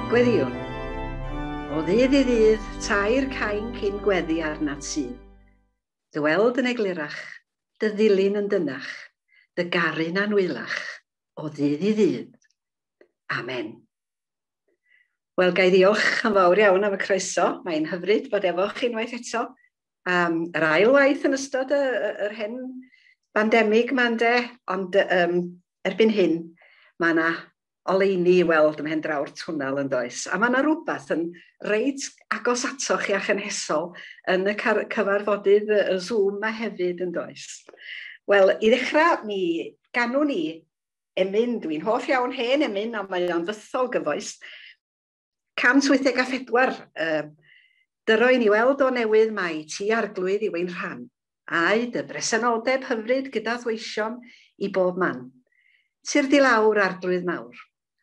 Gweddiwn. O ddydd i ddydd, tair cain cyn gweddi arnat sydd. Dy weld yn eglurach, dy ddilyn yn dynach, dy garu'n anwylach, o ddydd i ddydd. Amen. Wel, gai ddiolch yn fawr iawn am y croeso. Mae'n hyfryd bod efo chi unwaith eto. Yr ail waith yn ystod yr hen bandemig ma'n de, ond erbyn hyn, mae yna oleuni i weld ym mhen draw'r twnnel yn does. A mae yna rhywbeth yn reit agos atoch i a chynhesol yn y cyfarfodydd y Zoom yma hefyd yn does. Wel, i ddechrau, mi ganwn ni emyn, dwi'n hoff iawn hen emyn, ond mae o'n fythol gyfoes, 184. Dyro i ni weld o newydd mai ti arglwydd i wein rhan, a'i dy bresenoldeb hyfryd gyda ddweision i bob man. Tir di lawr arglwydd mawr,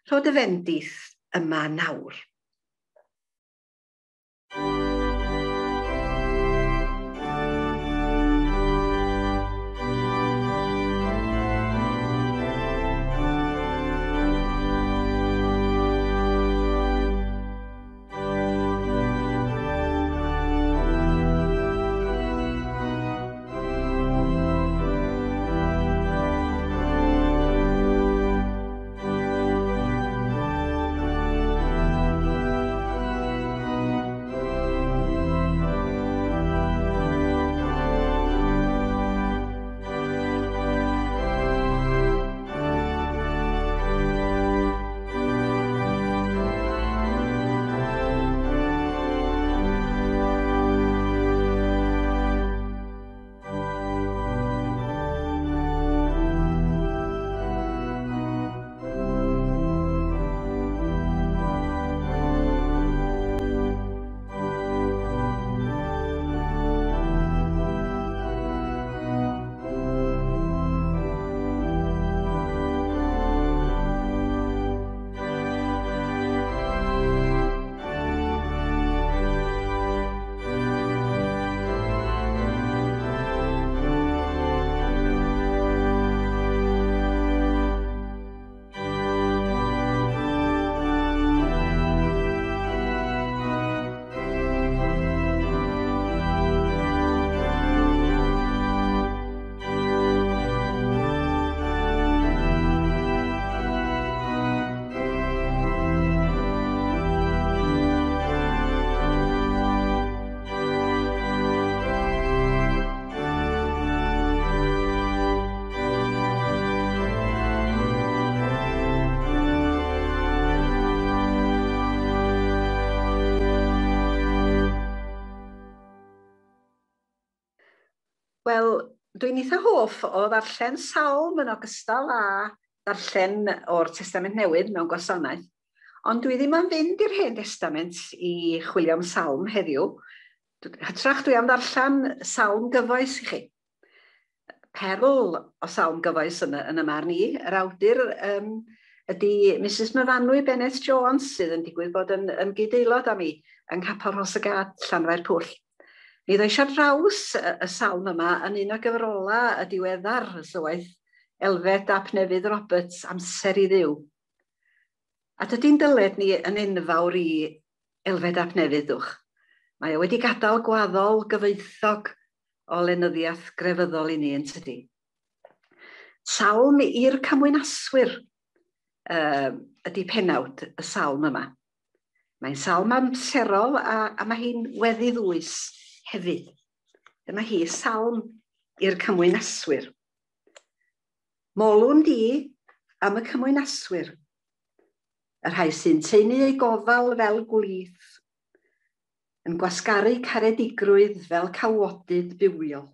rhod y fendith yma nawr. Wel, dwi'n eitha hoff o ddarllen salm yn ogystal â ddarllen o'r Testament Newydd mewn gwasanaeth, ond dwi ddim yn fynd i'r Hen Testament i chwilio am salm heddiw. Hytrach dwi am ddarllen salm gyfoes i chi. Perl o salm gyfoes yn y marn i. Yr awdur ydy Mrs Myfanwy Bennett Jones sydd yn digwydd bod yn gyd-aelod am i yng Nghapel Rhosygad, Llanfair Pwll. Mi ddoes ar draws y salm yma yn un o gyfrola y diweddar sylwaith Elfed ap Nefydd Roberts, Amser i Dduw. A dydy'n dyled ni yn enfawr i Elfed ap Nefydd dwch. Mae o wedi gadael gwaddol gyfoethog o lenyddiaeth grefyddol i ni yn tydi. Salm i'r cymwynaswyr ydy penawd y salm yma. Mae'n salm amserol a mae hi'n weddi ddwys hefyd. Dyma hi salm i'r cymwynaswyr. Molwn di am y cymwynaswyr, y rhai sy'n teulu ei gofal fel gwlydd, yn gwasgaru caredigrwydd fel cawodydd bywiol.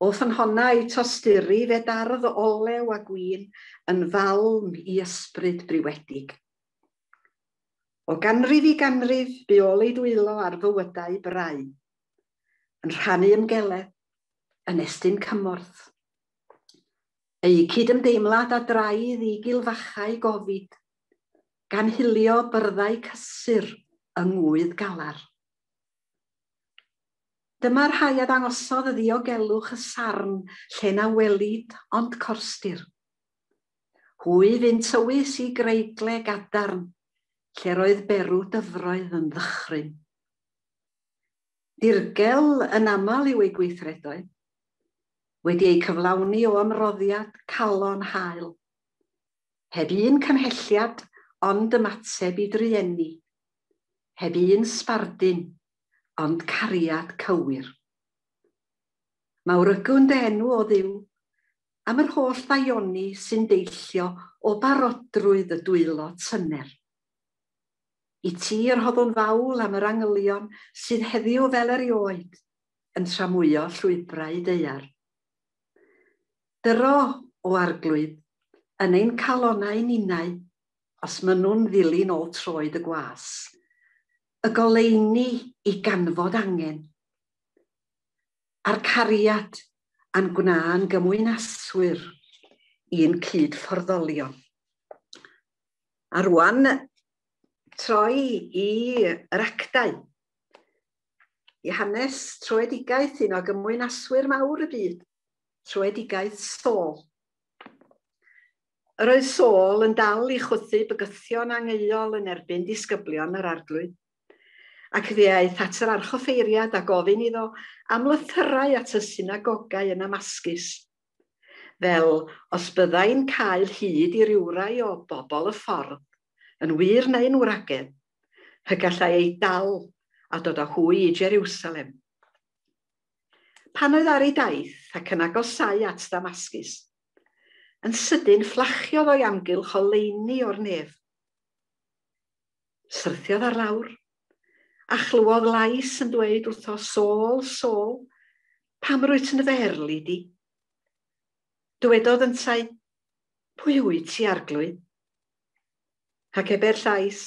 O ffynhonnau tosturi fedardd olew a gwyn yn falm i ysbryd briwedig. O ganrif i ganrif bu olau dwylo ar fywydau brau, yn rhannu ymgeledd, yn estyn cymorth. Ei cydymdeimlad a draidd i gilfachau gofid, gan hilio byrddau cysur yng ngwydd galar. Dyma'r rhai a ddangosodd y ddiogelwch y sarn lle na welid ond corstir. Hwy fynd tywys i greigle gadarn, lle roedd berw dyfroedd yn ddychryn. Dirgel yn aml i'w ei gweithredoedd, wedi ei cyflawni o ymroddiad calon hael, heb un cymhelliad ond ymateb i drienni, heb un sbardun ond cariad cywir. Mawrygwn dy enw o Dduw am yr holl ddaioni sy'n deillio o barodrwydd y dwylo tyner. I ti yr hoddwn fawl am yr angylion sydd heddiw fel erioed yn tramwyo llwybrau deiar. Dyro o arglwydd yn ein calonau ninnau os maen nhw'n ddilyn o troed y gwas, y goleuni i ganfod angen, a'r cariad a'n gwna'n gymwynaswyr i'n cydfforddolion. A rwan, troi i'r actau. I hanes troedigaeth un o gymwynaswyr mawr y byd, troedigaeth Saul. Yr oedd Saul yn dal i chwythu bygythion angheuol yn erbyn disgyblion yr arglwydd, ac ddiaeth at yr archoffeiriad a gofyn iddo am lythyrau at y synagogau yn Damascus, fel os byddai'n cael hyd i rywrai o bobl y ffordd, yn wir neu'n wragedd, y gallai ei dal a dod â hwy i Jerusalem. Pan oedd ar ei daith ac yn agosau at Damascus, yn sydyn fflachiodd o'i amgylch o leini o'r nef. Syrthiodd ar lawr, a chlywed lais yn dweud wrtho, Saul, Saul, pam rwyt yn ferli di? Dywedodd yntau, pwy wyt ti arglwydd? Ac eber llais,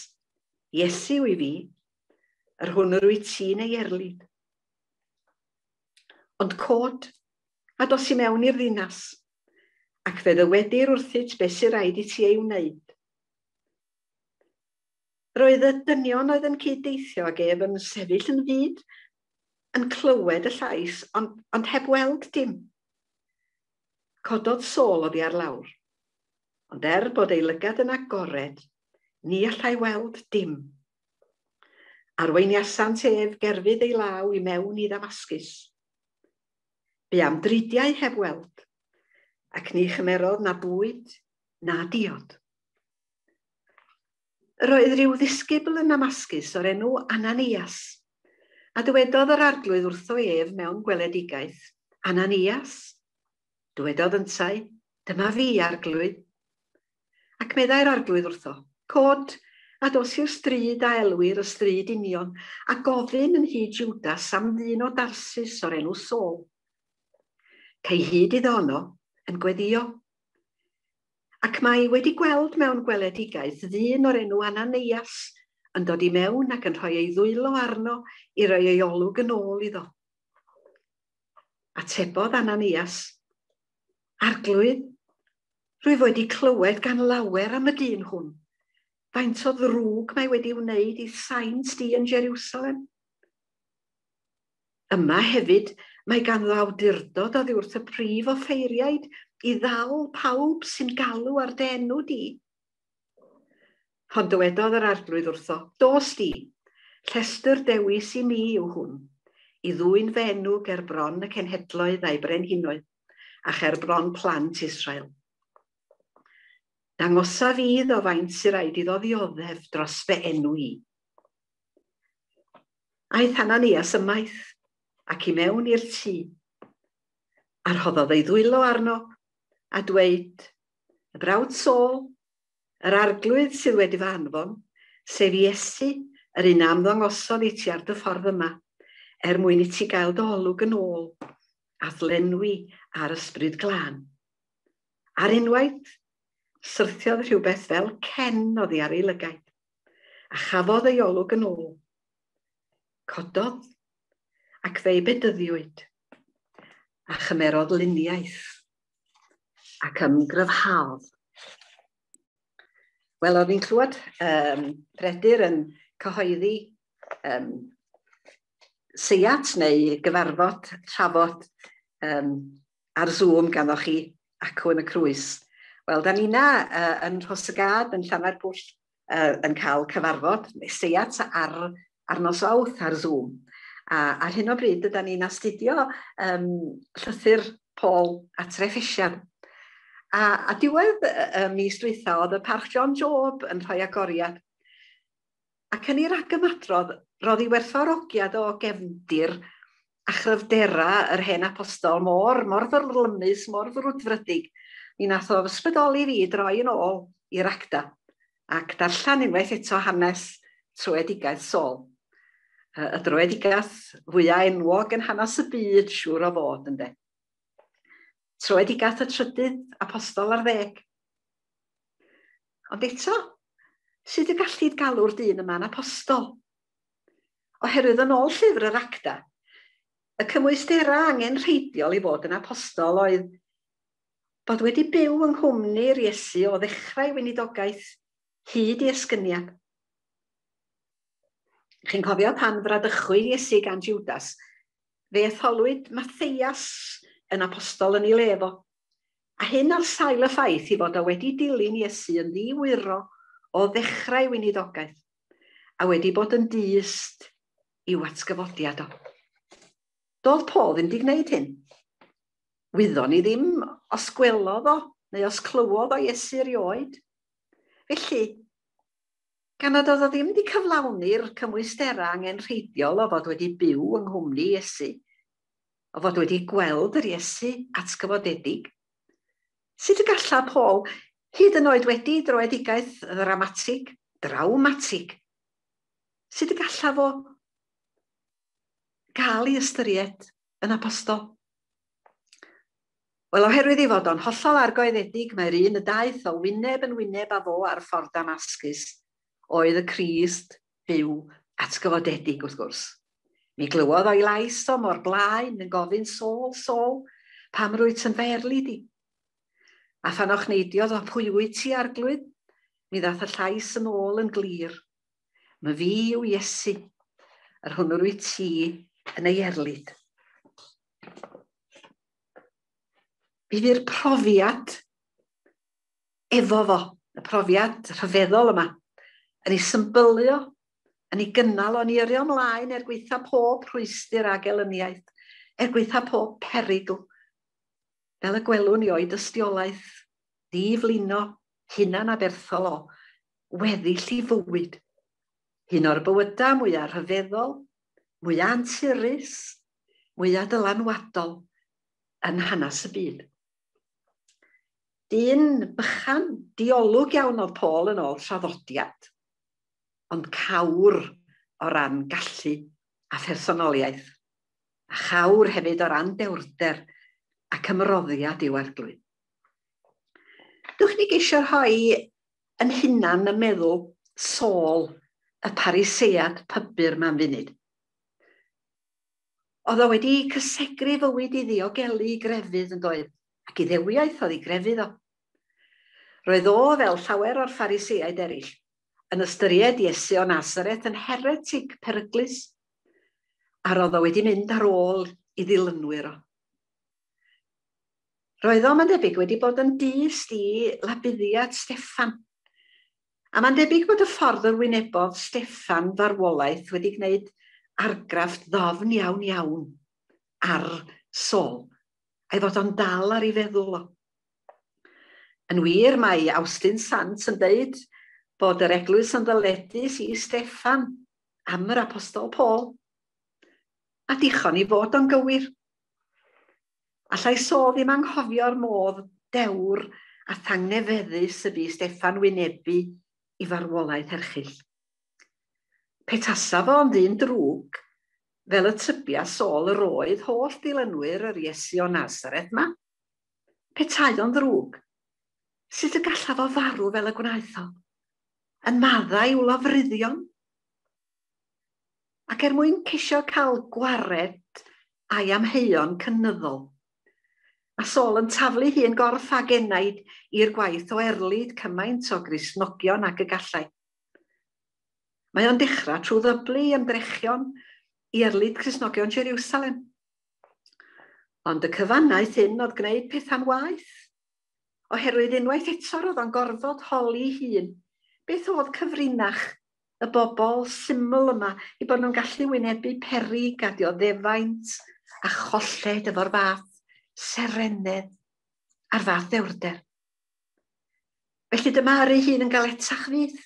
Iesu i fi, yr hwn yr wyt ti'n ei erlyd. Ond cod, a dos i mewn i'r ddinas, ac fe ddywedir wrthyt beth sy'n rhaid i ti ei wneud. Roedd y dynion oedd yn cyddeithio ag ef yn sefyll yn fyd, yn clywed y llais, ond heb weld dim. Cododd Saul oddi ar lawr, ond bod ei lygad yn agored, ni allai weld dim. Arweiniasant ef gerfydd ei law i mewn i Damascus. Bu am dridiau heb weld, ac ni chymerodd na bwyd na diod. Roedd rhyw ddisgybl yn Damascus o'r enw Ananias, a dywedodd yr arglwydd wrtho ef mewn gweledigaeth, Ananias, dywedodd yntau, dyma fi arglwydd. Ac meddai'r arglwydd wrtho, cod, a dos i'r stryd a elwir y stryd union, a gofyn yn hyd Judas am ddyn o Darsus o'r enw Saul. Cei hyd iddo honno yn gweddio. Ac mae wedi gweld mewn gweledigaeth ddyn o'r enw Ananias yn dod i mewn ac yn rhoi ei ddwylo arno i roi ei olwg yn ôl iddo. Atebodd Ananias, arglwydd, rwyf wedi clywed gan lawer am y dyn hwn, faint o ddrwg mae wedi wneud i saint di yn Jerusalem. Yma hefyd mae ganddo awdurdod oddi wrth y prif offeiriaid i ddal pawb sy'n galw ar dy enw di. Ond dywedodd yr arglwydd wrtho, dos di, llestyr dewis i mi yw hwn, i ddwyn fy enw ger bron y cenhedloedd a'i brenhinoedd, a cher bron plant Israel. Dangosa fydd o faint sy'n rhaid iddo ddioddef dros fy enw i. Aeth Ananias ymaith, ac i mewn i'r tŷ, a rhoddodd ei ddwylo arno, a dweud, y brawd Saul, yr arglwydd sydd wedi fy anfon, sef Iesu, yr un amddangosod i ti ar dy ffordd yma, mwyn i ti gael dy olwg yn ôl, a ddlenwi ar ysbryd glân. Ar unwaith, syrthiodd rhywbeth fel cen oddi ar ei lygaid, a chafodd ei olwg yn ôl. Cododd, ac fe'i bedyddiwyd, a chymerodd luniaeth, ac ymgryfhaodd. Wel, o'n i'n clywed Predir yn cyhoeddi seiat neu gyfarfod trafod ar Zoom ganddoch chi acw yn y Crwys. Wel, da ni'na yn Rhosygad, yn Llanfairpwll, yn cael cyfarfod, meseiat ar nos Awrth ar Zoom. A ar hyn o bryd ydym ni'n astudio llythyr Paul at Treffesian. A diwedd mis dwytha oedd y Parch John Job yn rhoi agoriad. Ac yn ei ragymadrodd, roedd ei werthfawrogiad o gefndir a chryfdera yr hen apostol mor ddyrlymus, mor frwdfrydig. Mi nath o ysbrydoli fi droi yn ôl i'r acta ac darllen unwaith eto hanes troedigaeth Saul. Y droedigaeth fwyaf enwog yn hanes y byd, siŵr o fod, ynde. Troedigaeth y trydydd apostol ar 10. Ond eto, sut y gallid galw'r dyn yma'n apostol? Oherwydd yn ôl llyfr yr acta, y cymwystera angen rheidiol i fod yn apostol oedd bod wedi byw yng nghwmni'r Iesu o ddechrau weinidogaeth hyd i esgyniad. Chi'n cofio pan fradychwyd Iesu gan Judas, fe etholwyd Matthias yn apostol yn ei lefo, a hyn ar sail y ffaith i fod o wedi dilyn Iesu yn ddiwyro o ddechrau weinidogaeth, a wedi bod yn dyst i'w atgyfodiad o. Doedd Paul ddim wedi gwneud hyn. Wyddon ni ddim os gwelodd o, neu os clywodd o Iesu erioed. Felly, gan nad oedd o ddim wedi cyflawni'r cymwystera angen rheidiol o fod wedi byw yng nghwmni Iesu, o fod wedi gweld yr Iesu atgyfodedig, sut y galla Paul, hyd yn oed wedi droedigaeth drawmatig, sut y galla fo gael ei ystyried yn apostol? Wel, oherwydd ei fod o'n hollol argoeddedig, mae'r un y daeth o wyneb yn wyneb â fo ar ffordd Damascus, oedd y Crist byw atgyfodedig wrth gwrs. Mi glywodd o'i lais o mor blaen yn gofyn Saul, Saul, pam rwyt yn ferli di? A phan o'ch neidiodd o pwy wyt ti arglwydd, mi ddath y llais yn ôl yn glir. My fi yw Iesu, yr hwnnw wyt ti yn ei erlyd. Mi fy'r profiad efo fo, y profiad rhyfeddol yma, yn ei symbylio, yn ei gynnal o'n i erio ymlaen gweitha pob rhwystyr a gelyniaeth, gweitha pob perigl. Fel y gwelwn ni o'i dystiolaeth, ddiflino, hunan aberthol o, weddill i fywyd. Un o'r bywydau mwyaf rhyfeddol, mwyaf anturus, mwyaf dylanwadol yn hanes y byd. Dyn bychan, diolwg iawn oedd Paul yn ôl traddodiad, ond cawr o ran gallu a phersonoliaeth, a chawr hefyd o ran dewrder ac ymroddiad i'w arglwydd. Dwch ni geisio rhoi yn hunan y meddwl Saul, y Phariseiad pybyr ma'n funud. Oedd o wedi cysegru fywyd i ddiogelu i grefydd yn doedd, ac i ddewiaeth oedd i grefydd o. Roedd o fel llawer o'r Phariseiaid eraill yn ystyried Iesu o Nasaret yn heretig peryglus, a roedd o wedi mynd ar ôl i ddilynwyr o. Roedd o, mae'n debyg, wedi bod yn dyst i labuddiad Steffan. A mae'n debyg bod y ffordd o'r wynebodd Steffan farwolaeth wedi gwneud argraff ddofn iawn iawn ar Saul, a'i fod o'n dal ar ei feddwl o. Yn wir, mae Austin Sant yn deud bod yr eglwys yn ddyledus i Steffan am yr apostol Paul. A dichon i fod o'n gywir. Allai Saul ddim anghofio'r modd dewr a thangnefeddus y bu Steffan wynebu i farwolaeth erchyll. Petasa fo yn ddyn drwg, fel y tybia Saul yr oedd holl dilynwyr yr Iesu o Nasaret ma. Petai o'n ddrwg, sut y galla fo farw fel y gwnaeth o? Yn maddau i'w lofruddion? Ac mwyn ceisio cael gwared a'i amheuon cynyddol, mae Saul yn taflu hun gorff ag enaid i'r gwaith o erlyd cymaint o Gristnogion ac y gallai. Mae o'n dechrau trwy ddyblu ymdrechion i erlyd Cristnogion Jerusalem. Ond y cyfanaeth hyn oedd gwneud pethau'n waeth, oherwydd unwaith eto roedd o'n gorfod holi hun beth oedd cyfrinach y bobl syml yma i bod nhw'n gallu wynebu peryg a dioddefaint a cholled efo'r fath serenedd a'r fath ddewrder. Felly dyma ar ei hun yn gael etach fydd.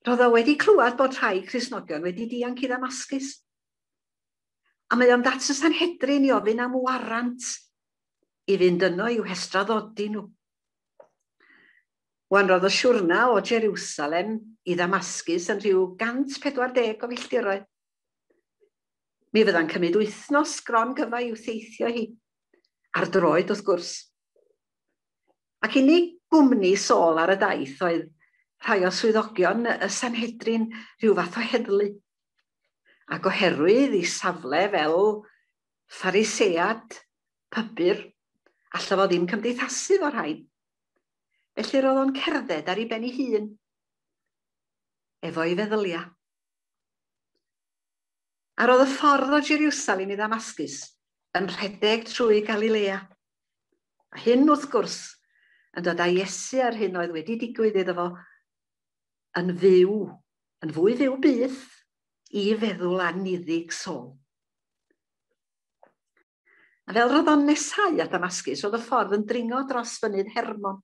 Roedd o wedi clywed bod rhai Cristnogion wedi dianc i Ddamascus. A mae o'n datrys Sanhedrin i ofyn am warant i fynd yno i'w hestraddodi nhw. Wan roedd y siwrna o Jerusalem i Ddamascus yn rhyw 140 o filltiroedd. Mi fydda'n cymryd wythnos gron gyfa i'w theithio hi, ar droed wrth gwrs. Ac unig gwmni sôl ar y daith oedd rhai o swyddogion y Sanhedrin rhyw fath o heddlu. Ac oherwydd i safle fel Pharisead, pybyr, allaf o ddim cymdeithasu fo rhain. Felly roedd o'n cerdded ar ei ben ei hun, efo'i feddylia. A roedd y ffordd o Jerusalem i Ddamascus yn rhedeg trwy Galilea. A hyn wrth gwrs yn dod â Iesu ar hyn oedd wedi digwydd iddo fo yn fyw, yn fwy fyw byth, i feddwl aniddig sôl. A fel roedd o'n nesau at Ddamascus, roedd y ffordd yn dringo dros fynydd Hermon.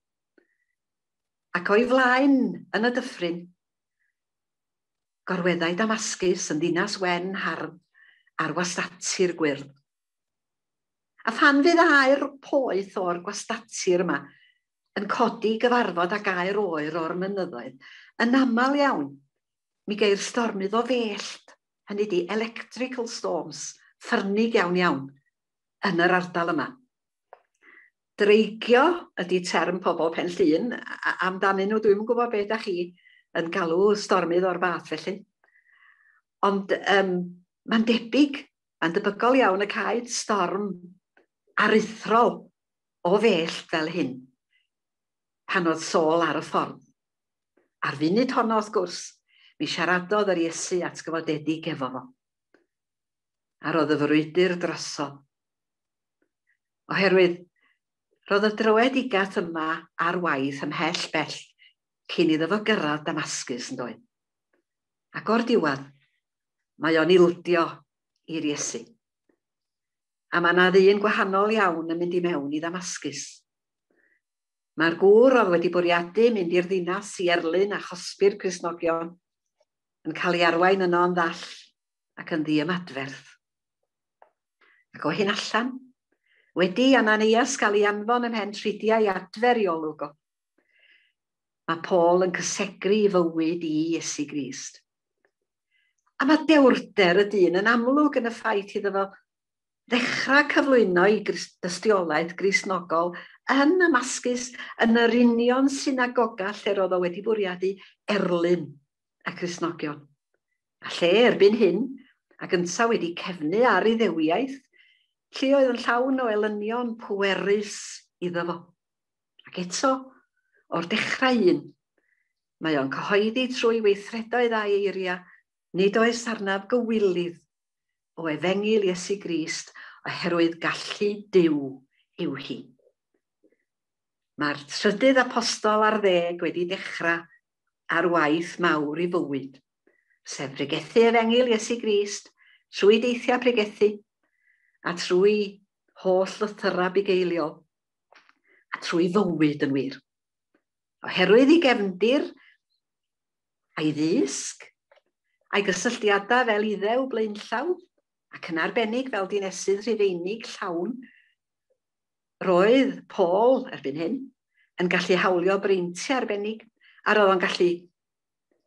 Ac o'i flaen yn y dyffryn, gorweddau Ddamascus yn ddinas wen hardd ar wastatir gwyrdd. A phan fydd aer poeth o'r gwastatir yma yn codi gyfarfod ag aer oer o'r mynyddoedd, yn aml iawn, mi geir stormydd o fellt, hynny di electrical storms, ffyrnig iawn, yn yr ardal yma. Dreigio ydy term pobl Penllyn, amdanyn nhw dwi'n gwybod beth ydych chi yn galw stormydd o'r fath felly. Ond mae'n debyg, mae'n debygol iawn y cael storm aruthrol o fellt fel hyn, pan oedd Sôl ar y ffordd. Ar funud honno wrth gwrs, mi siaradodd yr Iesu atgyfodedig efo fo. A roedd y frwydr droso. Oherwydd, roedd y drywedigaeth yma ar waith ymhell bell cyn iddo fo gyrraedd Damascus yn dod. Ac o'r diwedd, mae o'n ildio i'r Iesu. A mae yna ddyn gwahanol iawn yn mynd i mewn i Damascus. Mae'r gŵr oedd wedi bwriadu mynd i'r ddinas i erlyn a chosbi'r Cristnogion yn cael ei arwain yno yn ddall ac yn ddiymadferth. Ac o hyn allan, wedi Ananias gael ei anfon ymhen tridiau adfer i olwg o. Mae Paul yn cysegru i fywyd i Iesu Grist. A mae dewrder y dyn yn amlwg yn y ffaith iddo fo ddechrau cyflwyno i dystiolaeth Gristnogol yn Damascus yn yr union synagoga lle roedd o wedi bwriadu erlyn y Cristnogion. A lle erbyn hyn, a gynta wedi cefnu ar ei ddewiaeth, lle oedd yn llawn o elynion pwerus iddo fo. Ac eto, o'r dechrau un, mae o'n cyhoeddi trwy weithredoedd a eiria, nid oes arnaf gywilydd o efengil Iesu Grist oherwydd gallu Duw yw hi. Mae'r trydydd apostol ar 10 wedi dechrau ar waith mawr i fywyd, sef pregethu efengil Iesu Grist, trwy deithio pregethu, a trwy holl lythyra bugeiliol, a trwy fywyd yn wir. Oherwydd ei gefndir, a'i ddysg, a'i gysylltiadau fel iddew blaenllaw, ac yn arbennig fel dinesydd Rhufeinig llawn, roedd Paul erbyn hyn yn gallu hawlio breintiau arbennig, a roedd o'n gallu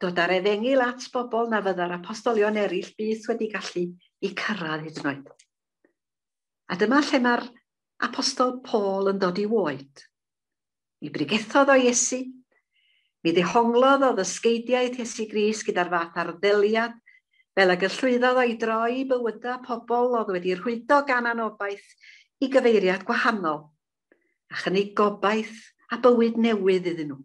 dod ar efengil at bobl na fydda'r apostolion eraill byth wedi gallu i cyrraedd hyd yn oed. A dyma lle mae'r apostol Paul yn dod i oed. Mi brigethodd o Iesu, mi ddehonglodd o ddysgeidiaeth Iesu Grist gyda'r fath arddeliad, fel y gyllwyddodd o'i droi bywydau pobl oedd wedi rhwydo gan anobaith i gyfeiriad gwahanol, a chynnig gobaith a bywyd newydd iddyn nhw.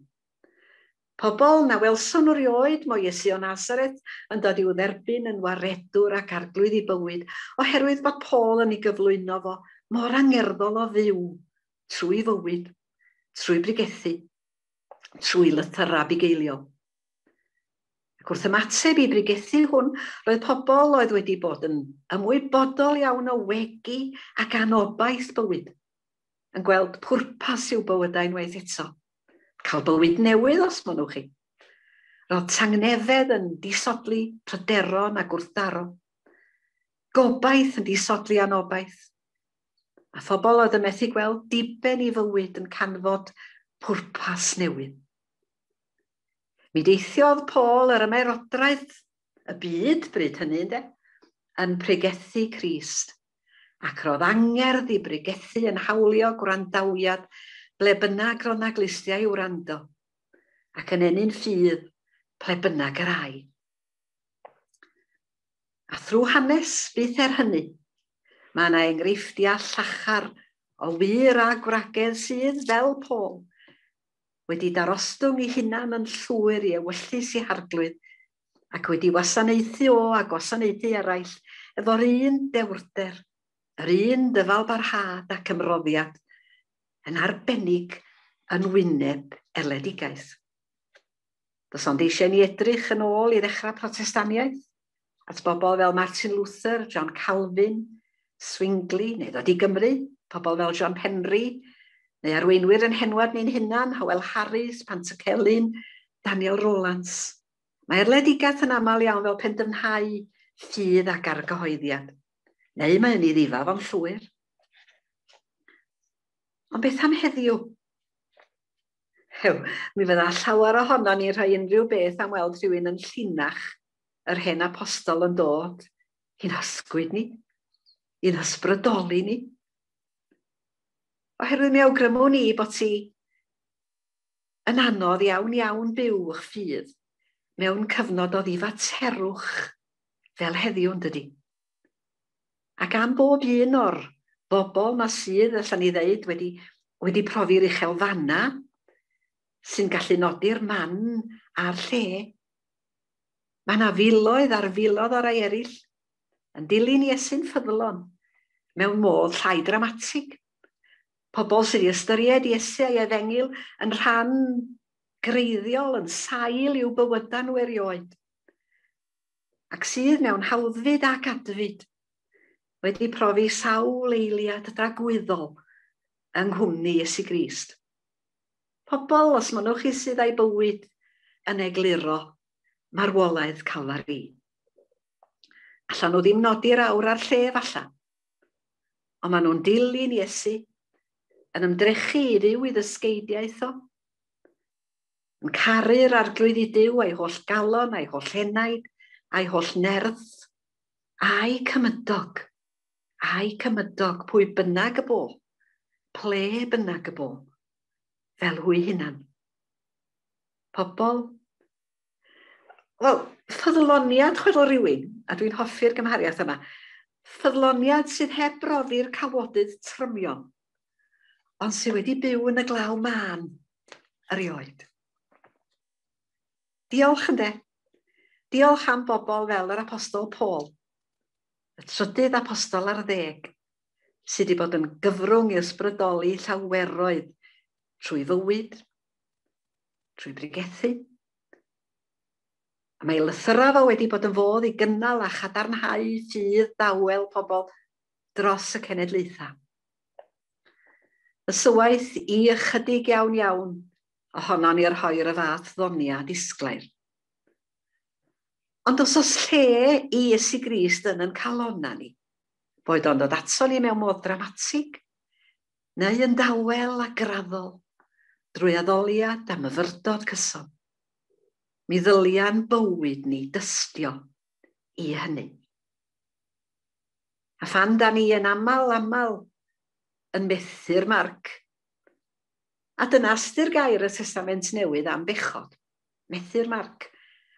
Pobl na welson nhw rioed mo Iesu o Nasaret yn dod i'w dderbyn yn waredwr ac arglwydd i bywyd, oherwydd bod Paul yn ei gyflwyno fo mor angerddol o fyw trwy fywyd, trwy brigethu trwy lythyra bugeiliol. Ac wrth ymateb I brigethu hwn, roedd pobl oedd wedi bod yn ymwybodol iawn o wegi ac anobaith bywyd, yn gweld pwrpas i'w bywydau unwaith eto, cael bywyd newydd os maen nhw chi. Roedd tangnefedd yn disodli pryderon a gwrthdaro, gobaith yn disodli anobaith, a phobl oedd yn methu gweld diben I fywyd yn canfod pwrpas newydd. Mi deithiodd Paul yr ymerodraeth y byd bryd hynny yn pregethu Crist, ac roedd angerdd I bregethu yn hawlio gwrandawiad ble bynnag roedd na glustiau I wrando, ac yn enyn ffydd ple bynnag yr ai. A thrwy hanes byth hynny, mae yna enghreifftiau llachar o wir a gwragedd sydd fel Paul, wedi darostwng I hunan yn llwyr I ewyllus I harglwydd, ac wedi wasanaethu o a gwasanaethu eraill efo'r un dewrder, yr un dyfal barhad ac ymroddiad, yn arbennig yn wyneb eledigaeth. Does ond eisiau ni edrych yn ôl I ddechrau protestaniaeth, at bobl fel Martin Luther, John Calvin, Zwingli, neu ddod I Gymru, pobl fel John Henry, neu arweinwyr yn henwad ni'n hunan, Hywel Harris, Pantycelyn, Daniel Rowlands. Mae'r ledigaeth yn aml iawn fel pendyfnhau ffydd ac argyhoeddiad, neu mae yn I ddifaf o'n llwyr. Ond beth am heddiw? Mi fydda llawer ohono ni rhoi unrhyw beth am weld rhywun yn llinach yr hen apostol yn dod i'n hysgwyd ni, i'n hysbrydoli ni. Oherwydd mi awgrymu ni bod ti yn anodd iawn byw eich ffydd mewn cyfnod o ddifaterwch fel heddiw yn dydi. Ac am bob un o'r bobl ma sydd, allan ni ddeud, wedi profi'r uchelfanna, sy'n gallu nodi'r man a'r lle. Mae yna filoedd ar filoedd o'r ei eraill yn dilyn Iesu'n ffyddlon mewn modd llai dramatig. Pobl sydd I ystyried Iesu a'i efengil yn rhan greiddiol yn sail i'w bywydau nhw erioed. Ac sydd mewn hawddfyd ac adfyd wedi profi sawl eiliad dragwyddol yng nghwmni Iesu Grist. Pobl, os maen nhw chi sydd â'i bywyd yn egluro marwolaeth Calfari. Allan nhw ddim nodi'r awr a'r lle falla, ond maen nhw'n dilyn Iesu, yn ymdrechu I Dduw I ddysgeidiaeth o, yn caru'r arglwydd I Dduw a'i holl galon, a'i holl enaid, a'i holl nerth, a'i cymydog, pwy bynnag y bo, ple bynnag y bo, fel hwy hunan. Pobl, ffyddloniad chwedl rywun, a dwi'n hoffi'r gymhariaeth yma, ffyddloniad sydd heb brofi'r cawodydd trymion, ond sydd wedi byw yn y glaw man erioed. Diolch ynde. Diolch am bobl fel yr apostol Paul, y trydydd apostol ar 10, sydd wedi bod yn gyfrwng I ysbrydoli llaweroedd trwy fywyd, trwy brigethu. A mae lythyra fo wedi bod yn fodd I gynnal a chadarnhau ffydd dawel pobl dros y cenedlaethau. Y sywaith I ychydig iawn ohonon ni'r rhoi'r y fath ddoniad disglair. Ond os lle I Iesu Grist yn calonna ni, boed o'n dod ato ni mewn modd dramatig, neu yn dawel a graddol, drwy addoliad a myfyrdod cyson. Mi ddylia'n bywyd ni dystio I hynny. A phan da ni yn aml yn methu'r marc, a dyna ystyr gair y Testament Newydd am bechod, methu'r marc,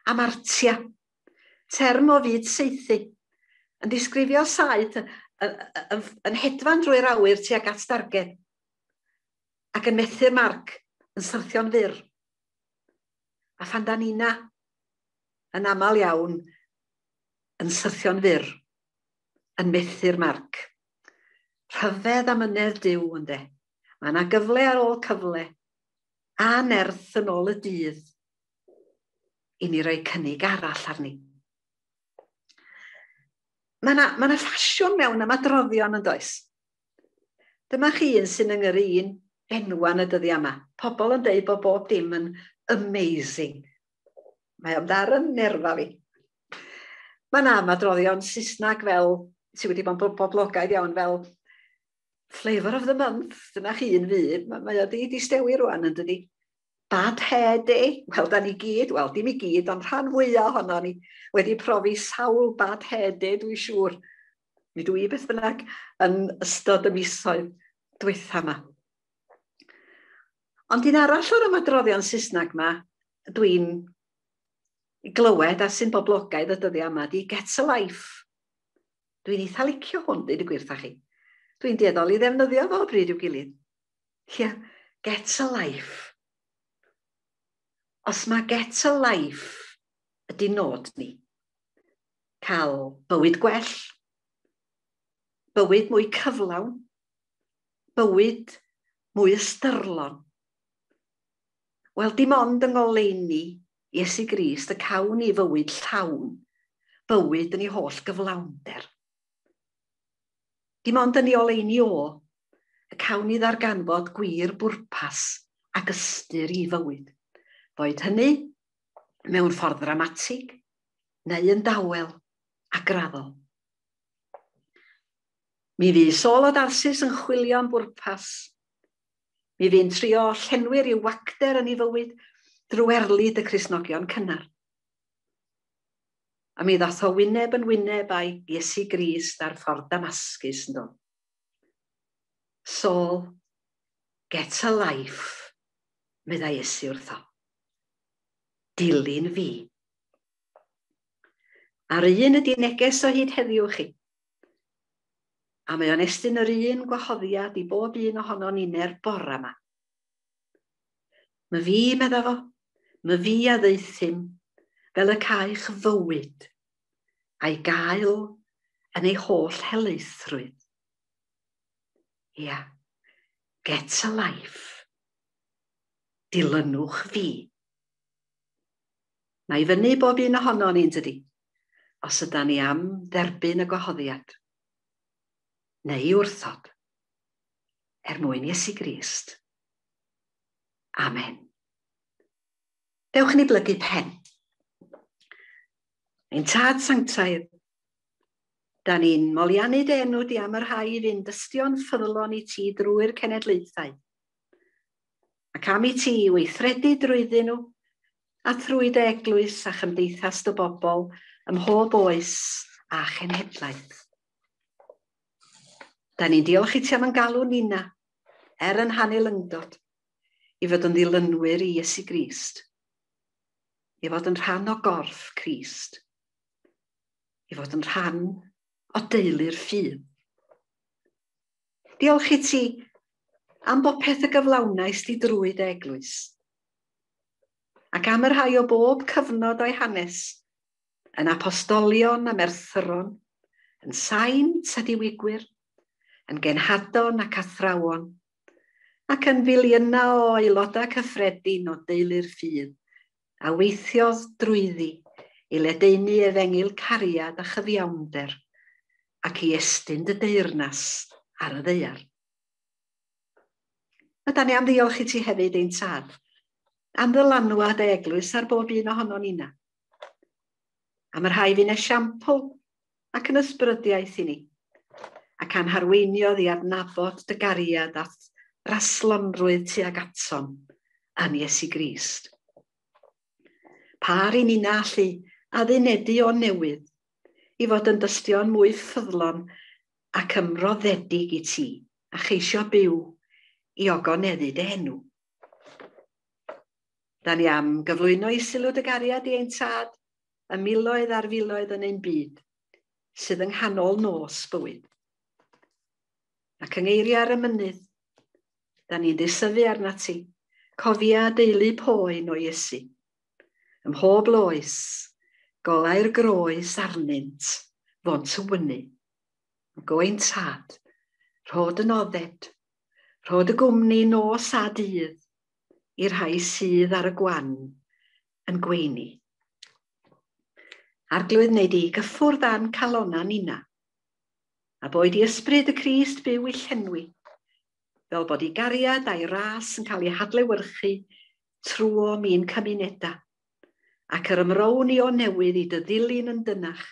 a martia, term o fyd saethu, yn disgrifio saeth yn hedfan drwy'r awyr tuag at darged, ac yn methu'r marc yn syrthio'n fyr. A phan da ni'na yn aml iawn yn syrthio'n fyr, yn methu'r marc. Rhyfedd am ynedd Duw ynde. Mae yna gyfle ar ôl cyfle. a nerth yn ôl y dydd i ni roi cynnig arall arni. Mae yna ffasiwn mewn am adroddion yn does. Dyma chi un sy'n yngyrru un enwan y dyddiau yma. Pobl yn dweud bod bob dim yn amazing. Mae o'n dar yn nerfa fi. Mae yna adroddion Saesneg fel, sydd wedi bod yn boblogaidd iawn, fel Flavour of the Month. Dyna chi un fi. Mae o wedi distewi rwan yn dydi. Bad hair day. Wel, da ni gyd, wel, dim i gyd, ond rhan fwyaf ohono ni wedi profi sawl bad hair day, dwi'n siŵr. Mi dwi beth bynnag yn ystod y misoedd dwytha yma. Ond un arall o'r ymadroddion Saesneg yma, dwi'n glywed a sy'n boblogaidd y dyddiau yma, di Get a Life. Dwi'n eitha licio hwn, dweud y gwirtha chi. Dwi'n dieddol i ddefnyddio fo bryd i'w gilydd. Yeah, Get a Life. Os mae Get a Life ydy nod ni, cael bywyd gwell, bywyd mwy cyflawn, bywyd mwy ystyrlon. Wel, dim ond yng ngoleuni Iesu Grist y cawn ni fywyd llawn, bywyd yn ei holl gyflawnder. Dim ond yn ei oleuni y cawn ni ddarganfod gwir bwrpas ac ystyr i fywyd. Boed hynny mewn ffordd dramatig neu yn dawel a graddol. Mi fu Saul o Tarsus yn chwilio am bwrpas. Mi fu'n trio llenwi'r i'w wacder yn ei fywyd drwy erlyd y Cristnogion cynnar. A mi ddath o wyneb yn wyneb â'i Iesu Grist ar ffordd Damascus yn dod. Saul, get a life, medda Iesu wrtho. Dilyn fi. A'r un ydi neges o hyd heddiw chi. A mae o'n estyn yr un gwahoddiad i bob un ohono ni'n bore yma. Mae fi, medda fo, mae fi a ddeithym fel y caich fywyd a'i gael yn ei holl helaethrwydd. Ia, get a life. Dilynwch fi. Mae fyny bob un ohono ni'n dydi, os yda ni am dderbyn y gwahoddiad, neu wrthod, mwyn Iesu Grist. Amen. Dewch ni blygu pen. Ein tad sanctaidd, da ni'n moliannu dy enw di am yr rhai i fynd ystion ffyddlon i ti drwy'r cenedlaethau. Ac am i ti weithredu drwyddyn nhw, a trwy dy eglwys a chymdeithas dy bobl ym mhob oes a chenhedlaeth. Da ni'n diolch i ti am yn galw nina, yn hanel yngdod, i fod yn ddilynwyr i Iesu Grist, i fod yn rhan o gorff Crist, i fod yn rhan o deulu'r ffydd. Diolch i ti am bopeth y gyflawnais di drwy dy eglwys, ac am yr rhai o bob cyfnod o'i hanes, yn apostolion a merthyron, yn saint a diwygwyr, yn genhadon ac athrawon, ac yn filiyna o aelodau cyffredin o deulu'r ffydd, a weithiodd drwyddi i ledaenu efengil cariad a chyfiawnder, ac i estyn dy deyrnas ar y ddaear. Yda ni am ddiolch i ti hefyd ein tad, am ddylanwad dy eglwys ar bob un ohono nina, am yr rhai fi'n esiampl ac yn ysbrydiaeth i ni, ac anharweiniodd i adnabod dy gariad a raslonrwydd tuag aton yn Iesu Grist. Par i nina allu addynedu o newydd i fod yn dystion mwy ffyddlon ac ymroddedig i ti a cheisio byw i ogoneddu dy enw. Da ni am gyflwyno i sylw dy gariad i ein tad y miloedd ar filoedd yn ein byd sydd yng nghanol nos bywyd. Ac yng ngeiriau ar y mynydd, da ni'n disyfu arna ti, cofia deulu poen o Iesu. Ym mhob loes, golau'r groes arnynt, font y wynu. Goein tad, rhod yn odded, rhod y gwmni nos a dydd, i'r rhai sydd ar y gwan yn gweini. Arglwydd wnei di gyffwrdd â'n calonna nina, a boed i ysbryd y Crist byw i llenwi, fel bod i gariad a'i ras yn cael ei hadlewyrchu trwy mi'n cymunedau, ac yr ymrowni o newydd i dy ddilyn yn dynach,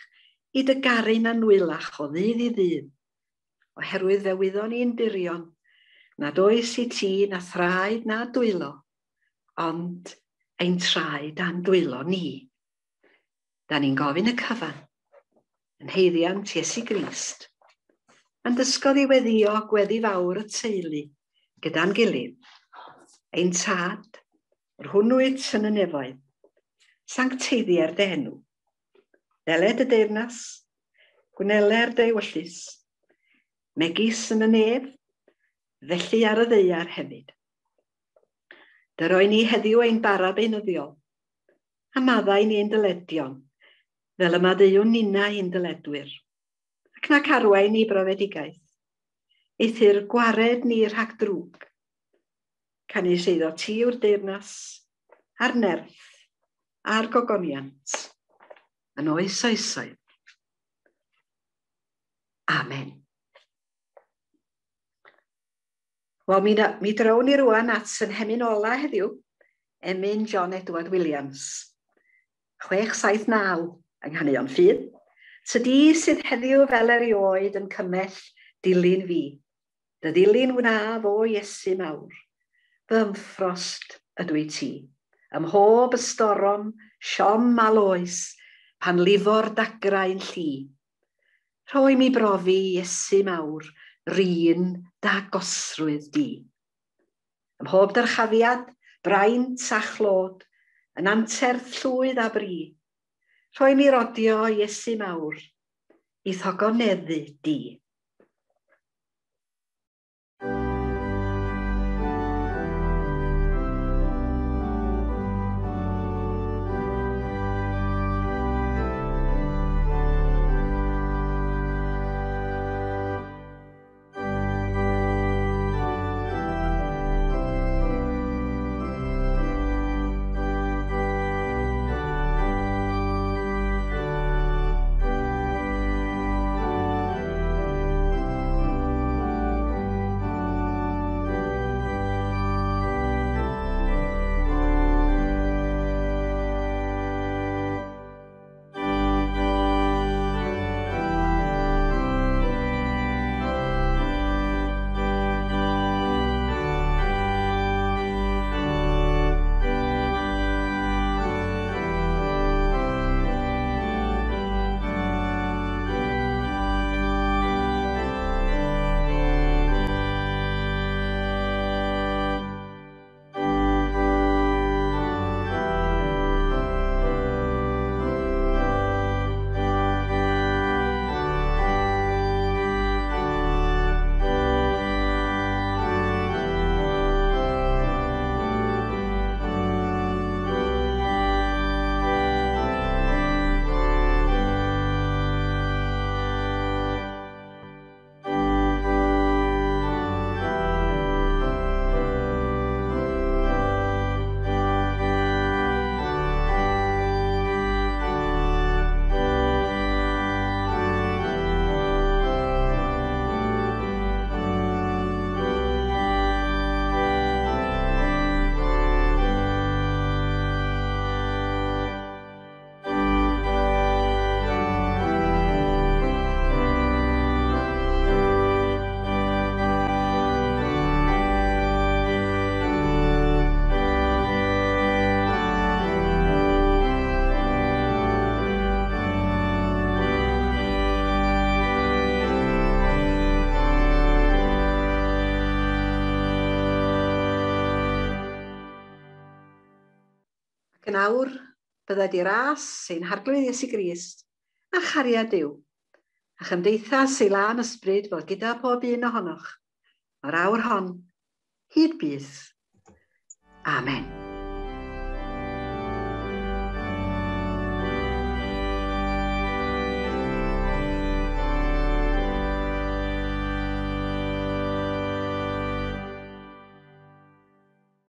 i dy garu'n anwylach o ddydd i ddydd, oherwydd fe wyddon ni'n burion, nad oes i ti na thraed na dwylo, ond ein traed a'n dwylo ni. Da ni'n gofyn y cyfan, yn heiddiant Iesu Grist, yn dysgodd i weddio gweddi fawr y teulu gyda'n gilydd, ein tad, yr hwnnwyd yn y nefoedd, sancteiddiau'r denw, deled y deyrnas, gwneler deuwyllus, megis yn y nef, felly ar y ddeiar hefyd. Dyroi ni heddiw ein bara beunyddiol, a maddau ni'n dyledion, fel y maddeuwn nina i'n dyledwyr, ac nac arwain ni brofedigaeth, eithyr gwared ni rhag drwg, canis eiddo ti yw'r deyrnas, a'r nerth, a'r gogoniant, yn oes oesoedd. Amen. Wel, mi drawn ni rwan at yn hemyn ola heddiw, emyn John Edward Williams, 679 yng Nghaneuon Ffydd, tydi sydd heddiw fel erioed yn cymell dilyn fi, dy ddilyn wnaf o Iesu mawr, fy ymffrost ydw i ti, ym mhob ystorom, siom a loes, pan lifo'r dagrau'n lli. Rhoi mi brofi Iesu mawr, rin da gosrwydd di. Ym mhob dyrchafiad, braint a chlod, yn anterth llwydd a bri, rhoi mi rodio Iesu mawr, i thogoneddu di. Ac yn awr, bydda di ras ein harglwydd Iesu Grist, a chariad Duw, a chymdeithas ei lan ysbryd fel gyda pob un ohonoch, o'r awr hon, hyd bydd. Amen.